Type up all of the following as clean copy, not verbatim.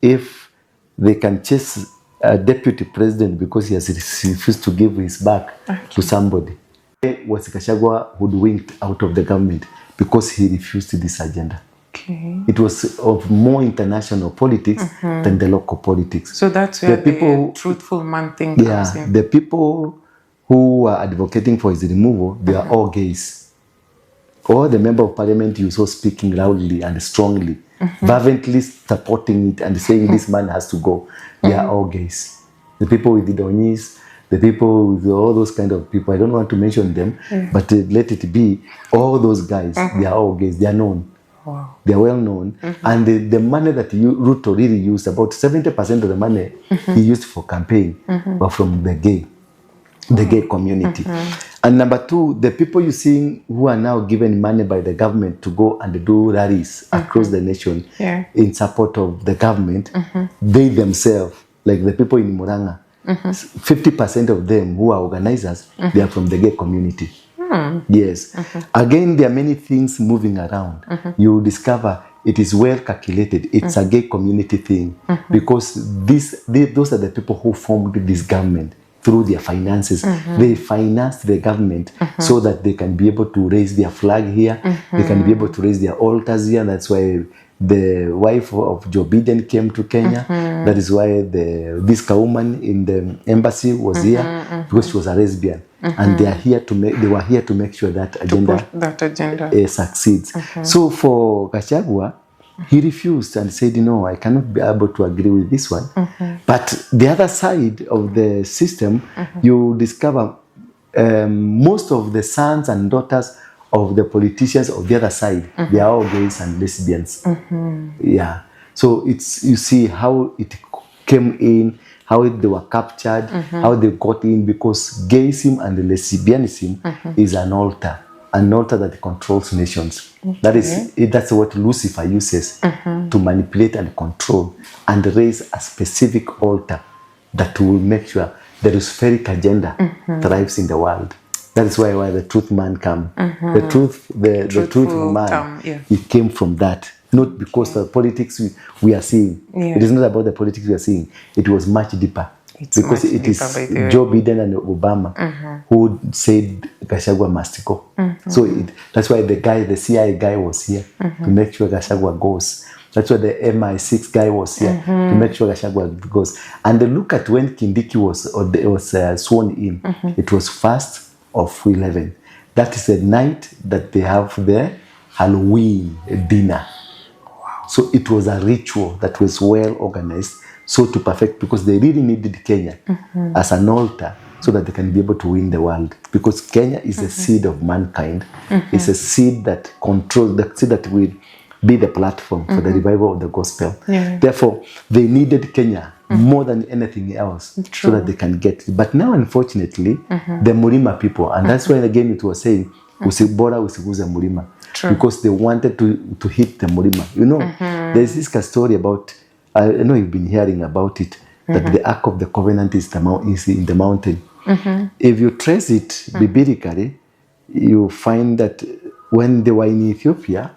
if they can chase a deputy president because he has refused to give his back to somebody. Was Gachagua hoodwinked out of the government because he refused this agenda. Okay. It was of more international politics than the local politics. So that's where the truthful man thing comes in. The people who are advocating for his removal, they are all gays. All the member of parliament you saw speaking loudly and strongly, fervently supporting it and saying this man has to go, they are all gays. The people with the Donis, the people with all those kind of people, I don't want to mention them, but let it be, all those guys, they are all gays, they are known. Wow. They are well known. And the money that Ruto really used, about 70% of the money he used for campaign were from the gay community. And number two, the people you see who are now given money by the government to go and do rallies across the nation in support of the government, they themselves, like the people in Muranga, 50% of them who are organizers, they are from the gay community. Yes. Again, there are many things moving around. You discover it is well calculated. It's a gay community thing because those are the people who formed this government through their finances. They financed the government so that they can be able to raise their flag here. They can be able to raise their altars here. That's why the wife of Joe Biden came to Kenya. That is why this woman in the embassy was here because she was a lesbian. And they were here to make sure that agenda succeeds. So for Gachagua, he refused and said, no, I cannot be able to agree with this one. But the other side of the system, you discover most of the sons and daughters of the politicians of the other side, they are all gays and lesbians. Yeah. So you see how it came in, how they were captured, how they got in, because gayism and lesbianism is an altar that controls nations. That's what Lucifer uses to manipulate and control and raise a specific altar that will make sure the Luciferic agenda thrives in the world. That is why the truth man came. The truth man, it came from that. Not because the politics we are seeing. It is not about the politics we are seeing. It was much deeper. Because it is Joe Biden and Obama who said Gachagua must go. So that's why the CIA guy was here to make sure Gachagua goes. That's why the MI6 guy was here to make sure Gachagua goes. And look at when Kindiki was sworn in. It was 1st of 11. That is the night that they have the Halloween dinner. Wow. So it was a ritual that was well organized, so to perfect, because they really needed Kenya as an altar so that they can be able to win the world. Because Kenya is a seed of mankind. It's a seed that controls, the seed that will be the platform for the revival of the gospel. Therefore, they needed Kenya more than anything else so that they can get it. But now, unfortunately, the Murima people, and that's why again it was saying, Usibora usiguza Murima, because they wanted to hit the Murima. You know, there's this story about, I know you've been hearing about it, that the Ark of the Covenant is in the mountain. If you trace it biblically, you find that when they were in Ethiopia,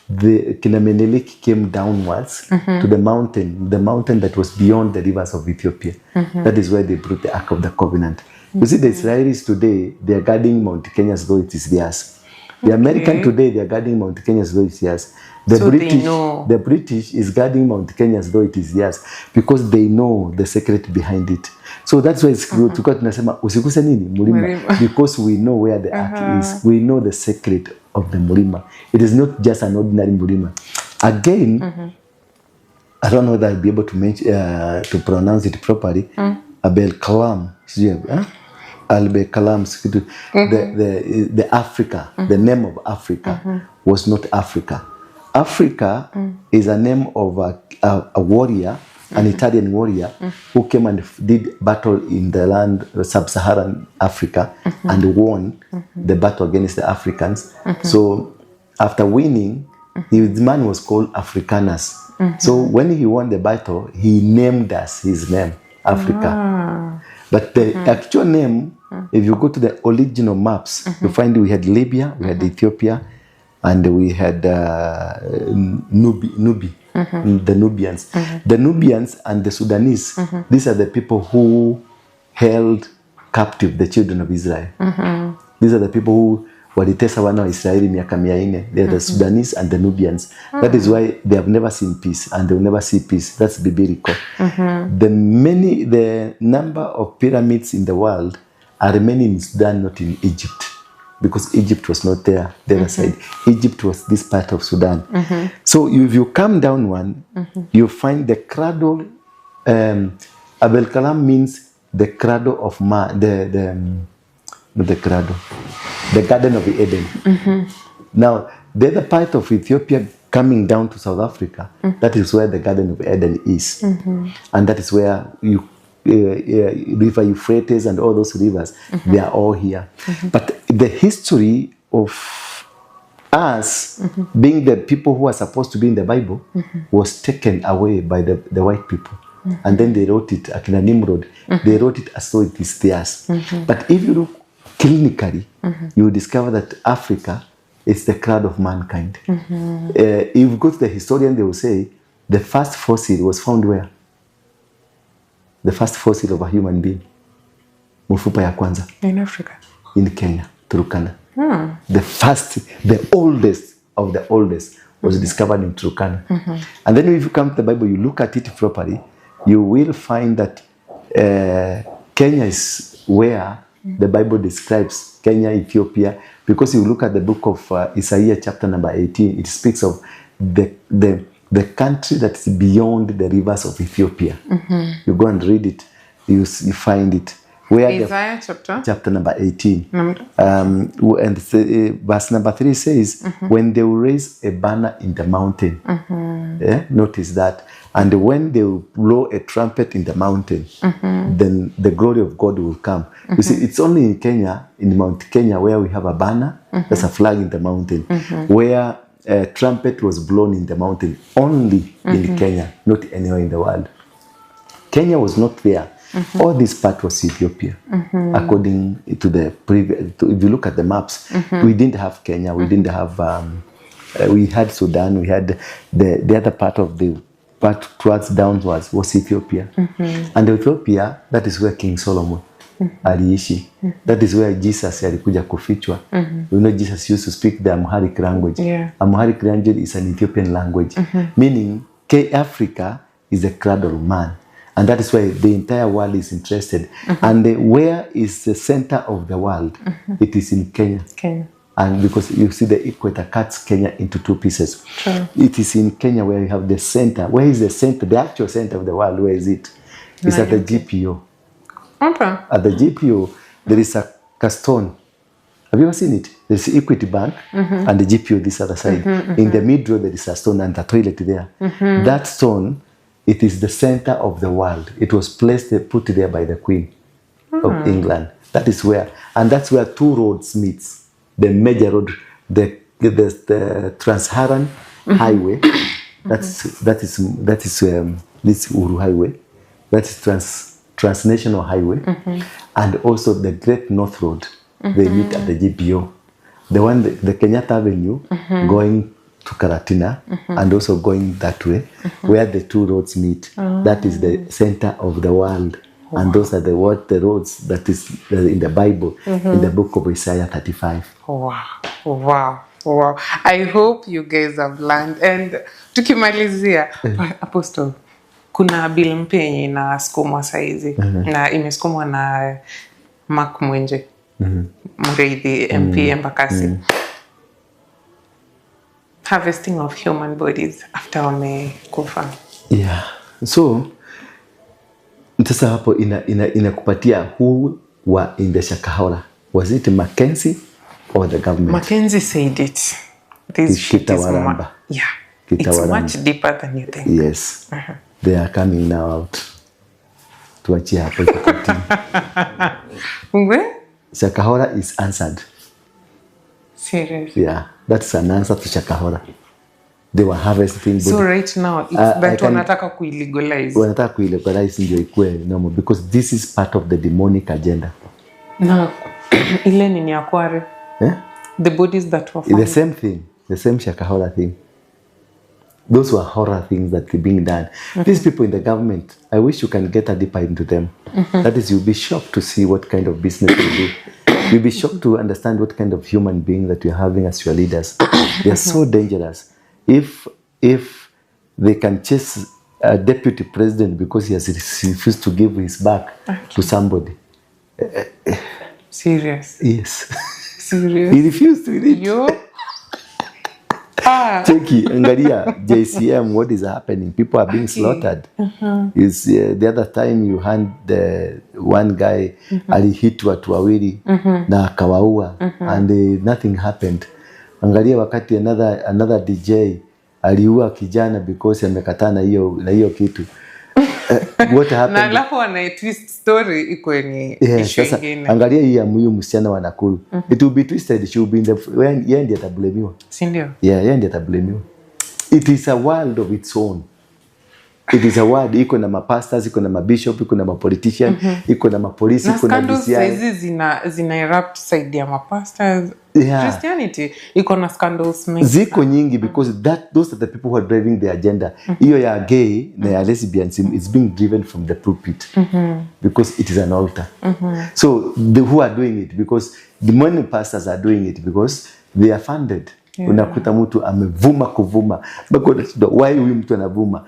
the Kinamenelik came downwards to the mountain that was beyond the rivers of Ethiopia. That is where they brought the Ark of the Covenant. You see, the Israelis today, they are guarding Mount Kenya as though it is theirs. The American today, they are guarding Mount Kenya as though it is theirs. The British is guarding Mount Kenya as though it is theirs because they know the secret behind it. So that's why it's good to tunasema usiguse nini Mulima, because we know where the ark is. We know the secret of the Mulima. It is not just an ordinary Mulima. Again, I don't know whether I'll be able to mention to pronounce it properly. Abel Kalam, Albel Kalam, the Africa, the name of Africa was not Africa. Africa is a name of a warrior, an Italian warrior who came and did battle in the land, sub-Saharan Africa, and won the battle against the Africans. So after winning, his man was called Africanus. So when he won the battle, he named us his name, Africa. But the actual name, if you go to the original maps, you find we had Libya, we had Ethiopia, and we had Nubi. the Nubians. The Nubians and the Sudanese, these are the people who held captive the children of Israel. These are the people who walitesa wana wa Israeli miaka 400. They are the Sudanese and the Nubians. That is why they have never seen peace and they will never see peace. That's biblical. The number of pyramids in the world are remaining in Sudan, not in Egypt. Because Egypt was not there, the other side. Egypt was this part of Sudan. So if you come down one, you find the cradle. Abel Kalam means the cradle of man, not the cradle, the Garden of Eden. Now, the other part of Ethiopia coming down to South Africa, that is where the Garden of Eden is. And that is where River Euphrates and all those rivers, they are all here. But the history of us being the people who are supposed to be in the Bible was taken away by the white people. And then they wrote it, Akina Nimrod, they wrote it as though it is theirs. But if you look clinically, you will discover that Africa is the cradle of mankind. If you go to the historian, they will say the first fossil was found where? The first fossil of a human being. Mfupa ya kwanza. In Africa. In Kenya, Turkana. The first, the oldest of the oldest was discovered in Turkana. And then if you come to the Bible, you look at it properly, you will find that Kenya is where the Bible describes Kenya, Ethiopia, because you look at the book of Isaiah chapter number 18, it speaks of the country that is beyond the rivers of Ethiopia. You go and read it, you find it. Where Isaiah chapter number 18. And verse number 3 says, when they will raise a banner in the mountain. Notice that. And when they will blow a trumpet in the mountain, then the glory of God will come. You see, it's only in Kenya, in Mount Kenya, where we have a banner, there's a flag in the mountain, where a trumpet was blown in the mountain, only in Kenya, not anywhere in the world. Kenya was not there. All this part was Ethiopia. According to the previous, if you look at the maps, we didn't have Kenya, we didn't have, we had Sudan, we had the other part of the part towards downwards was Ethiopia. And Ethiopia, that is where King Solomon aliishi. That is where Jesus alikuja kufichwa. You know, Jesus used to speak the Amharic language. Amharic language is an Ethiopian language, meaning Africa is a cradle of man. And that is why the entire world is interested. And where is the center of the world? It is in Kenya. And because you see the equator cuts Kenya into two pieces. It is in Kenya where you have the center. Where is the center? The actual center of the world, where is it? It's at the GPO. At the GPO, there is a stone. Have you ever seen it? There's Equity Bank and the GPO this other side. In the middle, there is a stone and a toilet there. That stone, it is the center of the world. It was put there by the Queen of England. That is where, and that's where two roads meet. The major road, the Trans-Saharan Highway. That is this Uru Highway. That is Transnational Highway, and also the Great North Road. They meet at the GPO. The one, the Kenyatta Avenue, going to Karatina, and also going that way, where the two roads meet. That is the center of the world. And those are the roads that is in the Bible, in the book of Isaiah 35. Wow. I hope you guys have learned. And tukimalizia, Apostle, kuna bill mpya yenye inasukumwa saizi, na imesukumwa na Mark Mwenje, Muriithi MP Embakasi. Harvesting of human bodies after wamekufa. Yeah. So, sasa hapo inakupatia who were in the Shakahola. Was it Mackenzie or the government? Mackenzie said it. This shit is it's much deeper than you think. Yes. They are coming now out. Tuachie hapo ikakati. Shakahola is answered. Serious? Yeah. That's an answer to Shakahola. They were harvesting. So right now, it's that wanataka kuillegalize. Wanataka kuillegalize ndio ikuwe normal, because this is part of the demonic agenda. No, ile nini akware? The bodies that were found. The same thing, the same Shakahola thing. Those were horror things that were being done. These people in the government, I wish you can get a deeper into them. That is, you'll be shocked to see what kind of business they do. You'll be shocked to understand what kind of human being that you're having as your leaders. They are so dangerous. If they can chase a deputy president because he has refused to give his back to somebody. Serious? Yes. Serious? He refused to eat. Yo. Cheki, angalia, JCM, what is happening? People are being slaughtered. Is the other time you had one guy alihit watu wawili na akawaua and nothing happened. Angalia wakati another DJ aliua kijana because amekataa na hiyo kitu. What happened? Na alafu wana twist story iko ni issue nyingine. Angalia hii ya huyu msichana wa Nakuru. It will be twisted, she will be in the yeye ndiye atablemiwa. Si ndio? Yeah, yeye ndiye atablemiwa. It is a world of its own. It is a world, iko na mapastors, iko na mabishop, iko na mapolitician, iko na mapolisi, iko na DCI. Na scandals hizi zina erupt side ya mapastors. Christianity iko na scandals mingi. Ziko nyingi because those are the people who are driving the agenda. Hiyo ya gay na ya lesbians is being driven from the pulpit because it is an altar. So who are doing it because the money pastors are doing it because they are funded. Unakuta mtu amevuma kuvuma. Why huyu mtu anavuma?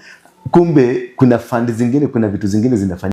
Kumbe kuna fund zingine, kuna vitu zingine zinafanya